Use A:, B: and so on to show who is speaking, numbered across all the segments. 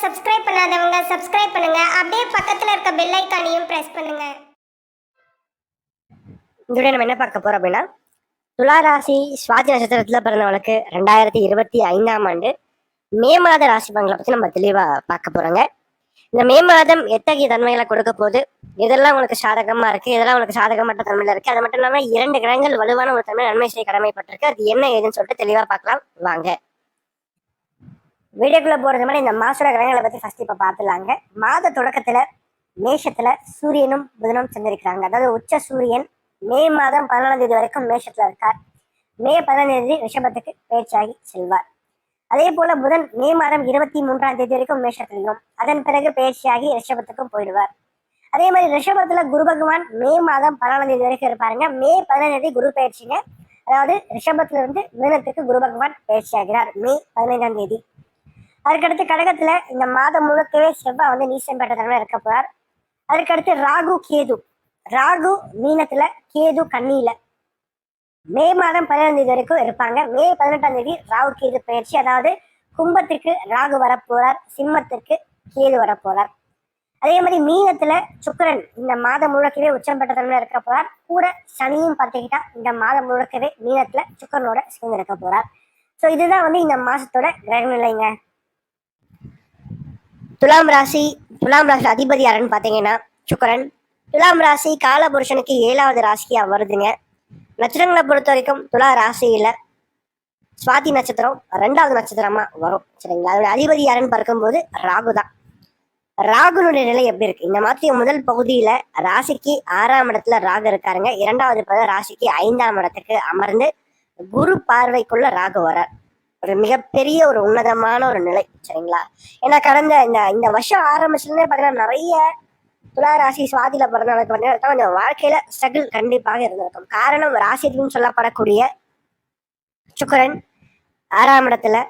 A: Subscribe பண்ணாதவங்க subscribe பண்ணுங்க. அப்படியே பக்கத்துல இருக்க பெல் ஐகானையும் பிரஸ் பண்ணுங்க.
B: இதோட நம்ம என்ன பார்க்க போறோம் அப்படின்னா, துலா ராசி சுவாதி நட்சத்திரத்துல பிறந்தவங்களுக்கு 2025ஆம் ஆண்டு மே மாத ராசி பலன்களை பத்தி நம்ம தெளிவா பார்க்க போறோங்க. இந்த மே மாதம் எத்தகைய தன்மைகளை கொடுக்க போது, எதெல்லாம் உங்களுக்கு சாதகமா இருக்கு, எதெல்லாம் உங்களுக்கு சாதகமற்ற தன்மையில இருக்கு, அது மட்டும் இல்லாம 2 கிரகங்கள் வலுவான ஒரு தன்மை நன்மை செய்ய கடமைப்பட்டிருக்கு. அது என்ன ஏதுன்னு சொல்லிட்டு தெளிவா பார்க்கலாம் வாங்க. வீடியோக்குள்ள போறது மாதிரி இந்த மாசோட கிரகங்களை பத்தி ஃபர்ஸ்ட் இப்ப பார்த்துலாங்க. மாத தொடக்கத்துல மேஷத்துல சூரியனும் புதனும் சந்திருக்கிறாங்க. அதாவது உச்ச சூரியன் மே மாதம் 14ஆம் தேதி வரைக்கும் மேஷத்துல இருக்கார். மே 15ஆம் தேதி ரிஷபத்துக்கு பேச்சாகி செல்வார். அதே போல புதன் மே மாதம் 23ஆம் தேதி வரைக்கும் மேஷத்திலையும் அதன் பிறகு பேச்சியாகி ரிஷபத்துக்கும் போயிடுவார். அதே மாதிரி ரிஷபத்துல குரு பகவான் மே மாதம் 14ஆம் தேதி வரைக்கும் இருப்பாருங்க. மே 15ஆம் தேதி குரு பயிற்சிங்க. அதாவது ரிஷபத்துல இருந்து மிதுனத்துக்கு குரு பகவான் பயிற்சியாகிறார் மே 15ஆம் தேதி. அதுக்கடுத்து கடகத்துல இந்த மாதம் முழுக்கவே செவ்வாய் வந்து நீசம் பெற்ற தன்மை இருக்க போறார். அதுக்கடுத்து ராகு கேது, ராகு மீனத்துல கேது கன்னியில மே மாதம் 15ஆம் தேதி வரைக்கும் இருப்பாங்க. மே 18ஆம் தேதி ராகு கேது பயிற்சி. அதாவது கும்பத்திற்கு ராகு வரப்போறார், சிம்மத்திற்கு கேது வரப்போறார். அதே மாதிரி மீனத்துல சுக்கிரன் இந்த மாதம் முழுக்கவே உச்சம் பெற்ற தன்மை இருக்க போறார். கூட சனியும் பார்த்துக்கிட்டா இந்த மாதம் முழுக்கவே மீனத்துல சுக்கிரனோட சேர்ந்து இருக்க போறார். ஸோ இதுதான் வந்து இந்த மாசத்தோட கிரக நிலைங்க. துலாம் ராசி அதிபதி யாருன்னு பாத்தீங்கன்னா சுக்கிரன். துலாம் ராசி காலபுருஷனுக்கு 7வது ராசியா வருதுங்க. நட்சத்திரங்களை பொறுத்த வரைக்கும் துலா ராசியில சுவாதி நட்சத்திரம் 2வது நட்சத்திரமா வரும். சரிங்களா? அதோட அதிபதி யாருன்னு பார்க்கும்போது ராகு தான். ராகுனுடைய நிலை எப்படி இருக்கு? இந்த மாதிரி முதல் பகுதியில ராசிக்கு 6ஆம் இடத்துல ராகு இருக்காருங்க. 2வது ராசிக்கு 5ஆம் இடத்துக்கு அமர்ந்து குரு பார்வைக்குள்ள ராகு வரார். ஒரு மிகப்பெரிய ஒரு உன்னதமான ஒரு நிலை. சரிங்களா? ஏன்னா கடந்த இந்த வருஷம் ஆரம்பிச்சுன்னே பார்த்தீங்கன்னா நிறைய துலா ராசி சுவாதியில பிறந்தவங்களுக்கு பார்த்தீங்கன்னா கொஞ்சம் வாழ்க்கையில ஸ்ட்ரகிள் கண்டிப்பாக இருந்திருக்கும். காரணம் ராசின்னு சொல்லப்படக்கூடிய சுக்கிரன் 6ஆம் இடத்துல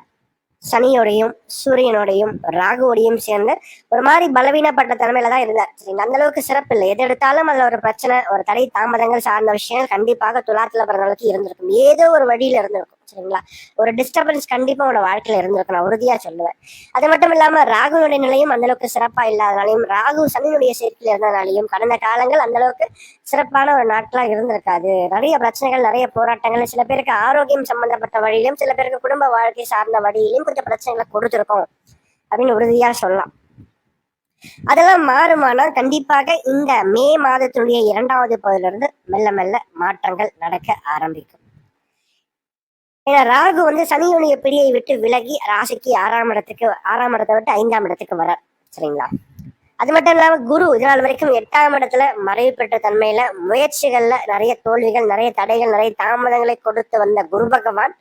B: சனியோடையும் சூரியனோடையும் ராகுவோடையும் சேர்ந்து ஒரு மாதிரி பலவீனப்பட்ட தலைமையில தான் இருந்தார். சரிங்களா? அந்த அளவுக்கு சிறப்பு இல்லை. எது எடுத்தாலும் அதுல ஒரு பிரச்சனை, ஒரு தடை தாமதங்கள் சார்ந்த விஷயங்கள் கண்டிப்பாக துலாத்துல பிறந்தவங்களுக்கு இருந்திருக்கும். ஏதோ ஒரு வழியில இருந்திருக்கும். சரிங்களா? ஒரு டிஸ்டர்பன்ஸ் கண்டிப்பா உங்களோட வாழ்க்கையில இருந்திருக்கும், நான் உறுதியா சொல்லுவேன். அது மட்டும் இல்லாம ராகுனுடைய நிலையும் அந்த அளவுக்கு சிறப்பா இல்லாதனாலையும், ராகு சனியுடைய சேர்க்கையில இருந்தனாலையும் கடந்த காலங்கள் அந்த அளவுக்கு சிறப்பான ஒரு நாட்களா இருந்திருக்காது. நிறைய பிரச்சனைகள், நிறைய போராட்டங்கள், சில பேருக்கு ஆரோக்கியம் சம்பந்தப்பட்ட வழியிலும், சில பேருக்கு குடும்ப வாழ்க்கை சார்ந்த வழியிலும் கொஞ்சம் பிரச்சனைகளை கொடுத்துருக்கோம் அப்படின்னு உறுதியா சொல்லலாம். அதெல்லாம் மாறுமானால் கண்டிப்பாக இந்த மே மாதத்தினுடைய 2வது பகுதியிலிருந்து மெல்ல மெல்ல மாற்றங்கள் நடக்க ஆரம்பிக்கும். ஏன்னா ராகு வந்து சனியுடைய பிடியை விட்டு விலகி ராசிக்கு 6ஆம் இடத்தை விட்டு 5ஆம் இடத்துக்கு வரார். சரிங்களா? அது மட்டும் இல்லாம குரு இதனால் வரைக்கும் 8ஆம் இடத்துல மறைவு பெற்ற தன்மையில முயற்சிகள்ல நிறைய தோல்விகள், நிறைய தடைகள், நிறைய தாமதங்களை கொடுத்து வந்த குரு பகவான்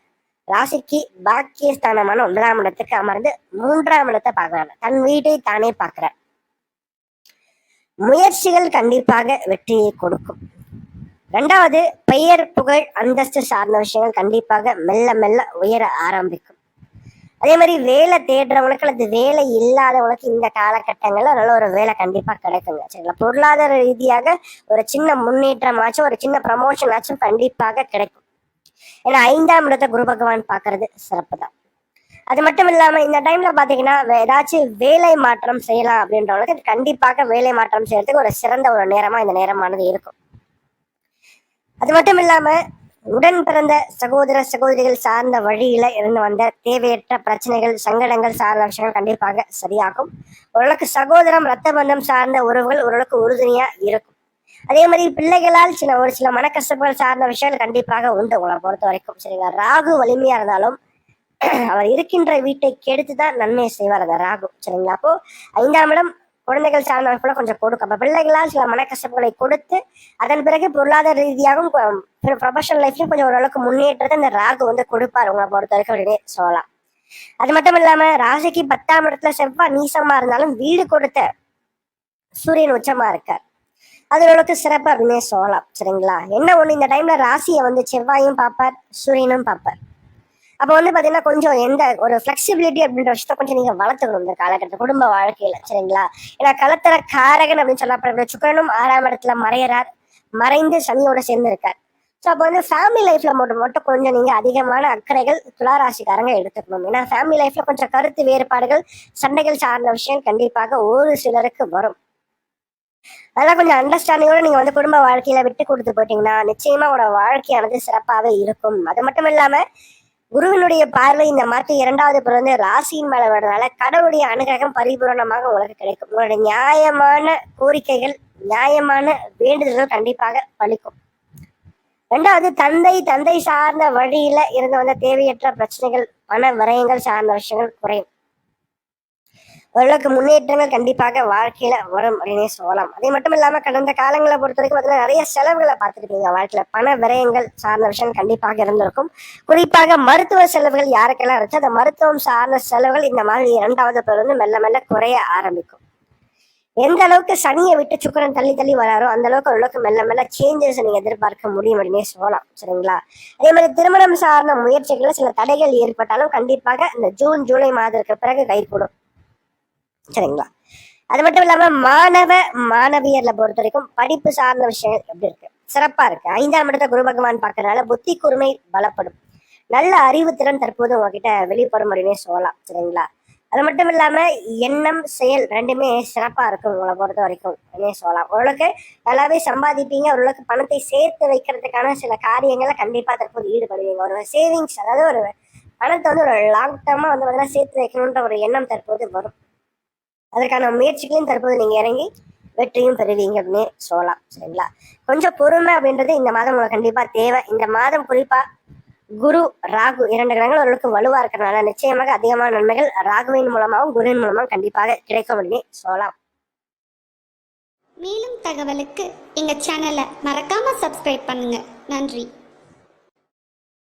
B: ராசிக்கு பாக்கியஸ்தானமான 1ஆம் இடத்துக்கு அமர்ந்து 3ஆம் இடத்தை பார்க்கிறார். தன் வீட்டை தானே பார்க்கிறார். முயற்சிகள் கண்டிப்பாக வெற்றியை கொடுக்கும். 2வது பெயர் புகழ் அந்தஸ்து சார்ந்த விஷயங்கள் கண்டிப்பாக மெல்ல மெல்ல உயர ஆரம்பிக்கும். அதே மாதிரி வேலை தேடுறவங்களுக்கு அல்லது வேலை இல்லாதவங்களுக்கு இந்த காலகட்டங்கள்ல நல்ல ஒரு வேலை கண்டிப்பா கிடைக்குங்க. சரிங்களா? பொருளாதார ரீதியாக ஒரு சின்ன முன்னேற்றமாச்சும், ஒரு சின்ன ப்ரமோஷன் ஆச்சும் கண்டிப்பாக கிடைக்கும். ஏன்னா 5ஆம் இடத்தை குரு பகவான் பாக்குறது சிறப்பு தான். அது மட்டும் இல்லாம இந்த டைம்ல பாத்தீங்கன்னா ஏதாச்சும் வேலை மாற்றம் செய்யலாம் அப்படின்றவங்களுக்கு கண்டிப்பாக வேலை மாற்றம் செய்யறதுக்கு ஒரு சிறந்த ஒரு நேரமா இந்த நேரமானது இருக்கும். அது மட்டும் இல்லாம உடன் பிறந்த சகோதர சகோதரிகள் சார்ந்த வழியில இருந்து வந்த தேவையற்ற பிரச்சனைகள், சங்கடங்கள் சார்ந்த விஷயங்கள் கண்டிப்பாக சரியாகும். ஓரளவுக்கு சகோதரம், ரத்த பந்தம் சார்ந்த உறவுகள் ஓரளவுக்கு உறுதுணையா இருக்கும். அதே மாதிரி பிள்ளைகளால் ஒரு சில மனக்கசப்புகள் சார்ந்த விஷயங்கள் கண்டிப்பாக உண்டு உங்களை பொறுத்த வரைக்கும். சரிங்களா? ராகு வலிமையா இருந்தாலும் அவர் இருக்கின்ற வீட்டை கெடுத்துதான் நன்மையை செய்வார் அந்த ராகு. சரிங்களா? அப்போ 5ஆம் இடம் குழந்தைகள் சார்ந்த கூட கொஞ்சம் கொடுக்கும். அப்ப பிள்ளைகளால் சில மனக்கசப்புகளை கொடுத்து அதன் பிறகு பொருளாதார ரீதியாகவும் ப்ரொஃபஷனல் லைஃப்லயும் கொஞ்சம் ஓரளவுக்கு முன்னேற்றத்தை இந்த ராகு வந்து கொடுப்பார் உங்களை பொறுத்த வரைக்கும் அப்படின்னே சொல்லலாம். அது மட்டும் இல்லாம ராசிக்கு 10ஆம் இடத்துல செவ்வாய் நீசமா இருந்தாலும் வீடு கொடுத்த சூரியன் உச்சமா இருக்கார். அது ஓரளவுக்கு சிறப்பு அப்படின்னே சொல்லலாம். சரிங்களா? என்ன ஒண்ணு, இந்த டைம்ல ராசியை வந்து செவ்வாயும் பார்ப்பார், சூரியனும் பார்ப்பார். அப்போ வந்து பாத்தீங்கன்னா கொஞ்சம் எந்த ஒரு ஃபிளெக்சிபிலிட்டி அப்படின்ற விஷயத்த கொஞ்சம் நீங்க வளர்த்துக்கணும் இந்த காலகட்டத்தில் குடும்ப வாழ்க்கையில. சரிங்களா? ஏன்னா கலத்தர காரகன் அப்படின்னு சொல்லப்படுற சுக்கிரனும் 6ஆம் இடத்துல மறைந்து சனியோட சேர்ந்து இருக்கார். ஸோ அப்போ வந்து ஃபேமிலி லைஃப்ல மட்டும் கொஞ்சம் நீங்க அதிகமான அக்கறைகள் துளாராசிக்காரங்க எடுத்துக்கணும். ஏன்னா ஃபேமிலி லைஃப்ல கொஞ்சம் கருத்து வேறுபாடுகள், சண்டைகள் சார்ந்த விஷயம் கண்டிப்பாக ஒரு சிலருக்கு வரும். அதெல்லாம் கொஞ்சம் அண்டர்ஸ்டாண்டிங்கோட நீங்க வந்து குடும்ப வாழ்க்கையில விட்டு கொடுத்து போயிட்டீங்கன்னா நிச்சயமா உங்களோட வாழ்க்கையானது சிறப்பாகவே இருக்கும். அது மட்டும் இல்லாம குருவினுடைய பார்வை இந்த மாதிரி 2வது பிறந்து ராசியின் மேல வர்றதுனால கடவுளுடைய அனுகிரகம் பரிபூரணமாக உங்களுக்கு கிடைக்கும். உங்களுடைய நியாயமான கோரிக்கைகள், நியாயமான வேண்டுதல்கள் கண்டிப்பாக பலிக்கும். 2வது தந்தை சார்ந்த வழியில இருந்து வந்த தேவையற்ற பிரச்சனைகள், பண விரயங்கள் சார்ந்த விஷயங்கள் குறையும். ஓரளவுக்கு முன்னேற்றங்கள் கண்டிப்பாக வாழ்க்கையில வரும் அப்படின்னே சொல்லலாம். அதே மட்டும் இல்லாம கடந்த காலங்களை பொறுத்த வரைக்கும் பார்த்தீங்கன்னா நிறைய செலவுகளை பார்த்துருப்பீங்க வாழ்க்கையில. பண விரயங்கள் சார்ந்த விஷயம் கண்டிப்பாக இருந்திருக்கும். குறிப்பாக மருத்துவ செலவுகள் யாருக்கெல்லாம் இருந்துச்சு அந்த மருத்துவம் சார்ந்த செலவுகள் இந்த மாதிரி 2வது பிறந்து மெல்ல மெல்ல குறைய ஆரம்பிக்கும். எந்த அளவுக்கு சனியை விட்டு சுக்கிரன் தள்ளி வராரோ அந்த அளவுக்கு ஓரளவுக்கு மெல்ல மெல்ல சேஞ்சஸ் நீங்க எதிர்பார்க்க முடியும் அப்படின்னே சொல்லலாம். சரிங்களா? அதே மாதிரி திருமணம் சார்ந்த முயற்சிகள்ல சில தடைகள் ஏற்பட்டாலும் கண்டிப்பாக இந்த ஜூன் ஜூலை மாதத்துக்கு பிறகு கைகூடும். சரிங்களா? அது மட்டும் இல்லாம மாணவியர்ல பொறுத்த வரைக்கும் படிப்பு சார்ந்த விஷயங்கள் எப்படி இருக்கு? சிறப்பா இருக்கு. 5ஆம் இடத்தை குரு பகவான் பார்க்கறதுனால புத்தி கூர்மை பலப்படும். நல்ல அறிவுத்திறன் தற்போது உங்ககிட்ட வெளிப்படும் அப்படின்னே சொல்லலாம். சரிங்களா? அது மட்டும் இல்லாம எண்ணம் செயல் 2மே சிறப்பா இருக்கும் உங்களை பொறுத்த வரைக்கும் அப்படின்னே சொல்லலாம். ஓரளவுக்கு நல்லாவே சம்பாதிப்பீங்க. ஓரளவுக்கு பணத்தை சேர்த்து வைக்கிறதுக்கான சில காரியங்களை கண்டிப்பா தற்போது ஈடுபடுவீங்க. ஒரு சேவிங்ஸ், அதாவது ஒரு பணத்தை வந்து ஒரு லாங் டர்மா வந்து பார்த்தீங்கன்னா சேர்த்து வைக்கணுன்ற ஒரு எண்ணம் தற்போது வரும். அதற்கான முயற்சிகளையும் தற்போது நீங்க இறங்கி வெற்றியும் பெறுவீங்க அப்படின்னு சொல்லலாம். சரிங்களா? கொஞ்சம் பொறுமை அப்படின்றது இந்த மாதம் உங்களுக்கு கண்டிப்பா தேவை. இந்த மாதம் குறிப்பா குரு ராகு 2 கிரகங்கள் ஓரளவுக்கு வலுவா இருக்கிறதுனால நிச்சயமாக அதிகமான நன்மைகள் ராகுவின் மூலமாகவும் குருவின் மூலமாகவும் கண்டிப்பாக கிடைக்கும் அப்படின்னு சொல்லலாம்.
C: மேலும் தகவலுக்கு எங்க சேனலை மறக்காம சப்ஸ்கிரைப் பண்ணுங்க. நன்றி.